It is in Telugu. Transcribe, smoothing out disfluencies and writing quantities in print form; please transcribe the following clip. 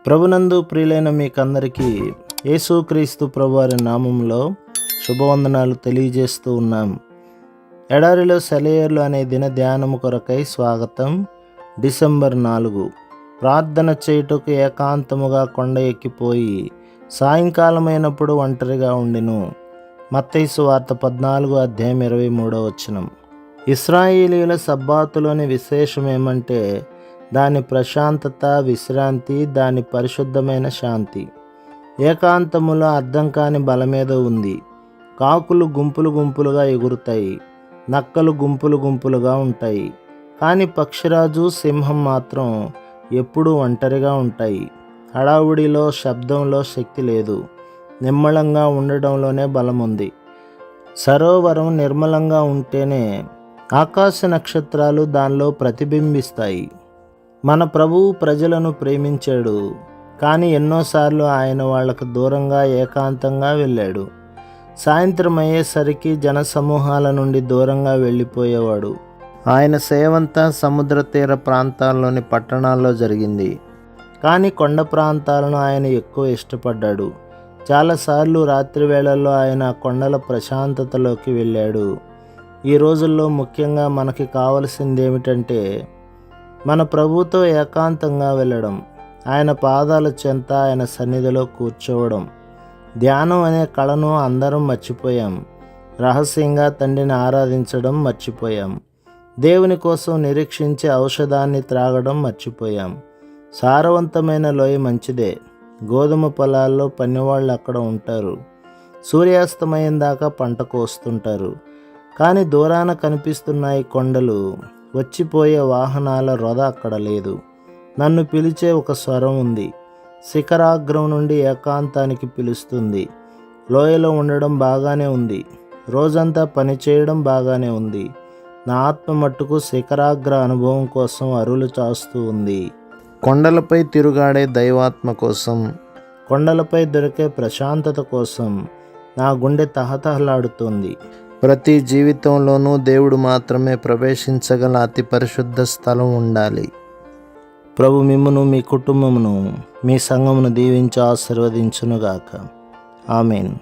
ప్రభునందు ప్రియులైన మీకందరికీ యేసుక్రీస్తు ప్రభువారి నామంలో శుభవందనాలు తెలియజేస్తూ ఉన్నాం. ఎడారిలో సెలయేర్లు అనే దిన ధ్యానము కొరకై స్వాగతం. డిసెంబర్ 4. ప్రార్థన చేయుటకు ఏకాంతముగా కొండ ఎక్కిపోయి సాయంకాలమైనప్పుడు ఒంటరిగా ఉండెను. మత్తయి సువార్త 14:23. ఇశ్రాయేలీయుల సబ్బాతులోని విశేషమేమంటే దాని ప్రశాంతత, విశ్రాంతి, దాని పరిశుద్ధమైన శాంతి. ఏకాంతములో అర్థం కాని బలమేదో ఉంది. కాకులు గుంపులు గుంపులుగా ఎగురుతాయి, నక్కలు గుంపులు గుంపులుగా ఉంటాయి. కానీ పక్షిరాజు, సింహం మాత్రం ఎప్పుడూ ఒంటరిగా ఉంటాయి. హడావుడిలో, శబ్దంలో శక్తి లేదు. నిమ్మళంగా ఉండడంలోనే బలముంది. సరోవరం నిర్మలంగా ఉంటేనే ఆకాశ నక్షత్రాలు దానిలో ప్రతిబింబిస్తాయి. మన ప్రభువు ప్రజలను ప్రేమించాడు, కానీ ఎన్నోసార్లు ఆయన వాళ్లకు దూరంగా ఏకాంతంగా వెళ్ళాడు. సాయంత్రం అయ్యేసరికి జనసమూహాల నుండి దూరంగా వెళ్ళిపోయేవాడు. ఆయన సేవంతా సముద్ర తీర ప్రాంతాల్లోని పట్టణాల్లో జరిగింది, కానీ కొండ ప్రాంతాలను ఆయన ఎక్కువ ఇష్టపడ్డాడు. చాలాసార్లు రాత్రి వేళల్లో ఆయన కొండల ప్రశాంతతలోకి వెళ్ళాడు. ఈ రోజుల్లో ముఖ్యంగా మనకి కావలసిందేమిటంటే మన ప్రభువుతో ఏకాంతంగా వెళ్ళడం, ఆయన పాదాల చెంత, ఆయన సన్నిధిలో కూర్చోవడం. ధ్యానం అనే కళను అందరం మర్చిపోయాం. రహస్యంగా తండ్రిని ఆరాధించడం మర్చిపోయాం. దేవుని కోసం నిరీక్షించే ఔషధాన్ని త్రాగడం మర్చిపోయాం. సారవంతమైన లోయ మంచిదే. గోధుమ పొలాల్లో పనివాళ్ళు అక్కడ ఉంటారు. సూర్యాస్తమయం దాకా పంట కోస్తుంటారు. కానీ దూరాన కనిపిస్తున్నాయి కొండలు. వచ్చిపోయే వాహనాల రొద అక్కడ లేదు. నన్ను పిలిచే ఒక స్వరం ఉంది. శిఖరాగ్రం నుండి ఏకాంతానికి పిలుస్తుంది. లోయలో ఉండడం బాగానే ఉంది. రోజంతా పనిచేయడం బాగానే ఉంది. నా ఆత్మ మట్టుకు శిఖరాగ్ర అనుభవం కోసం అరులు చాస్తూ ఉంది. కొండలపై తిరుగాడే దైవాత్మ కోసం, కొండలపై దొరికే ప్రశాంతత కోసం నా గుండె తహతహలాడుతోంది. ప్రతి జీవితంలోనూ దేవుడు మాత్రమే ప్రవేశించగల అతి పరిశుద్ధ స్థలం ఉండాలి. ప్రభు మిమ్మును, మీ కుటుంబమును, మీ సంఘమును దీవించి ఆశీర్వదించునుగాక. ఆమేన్.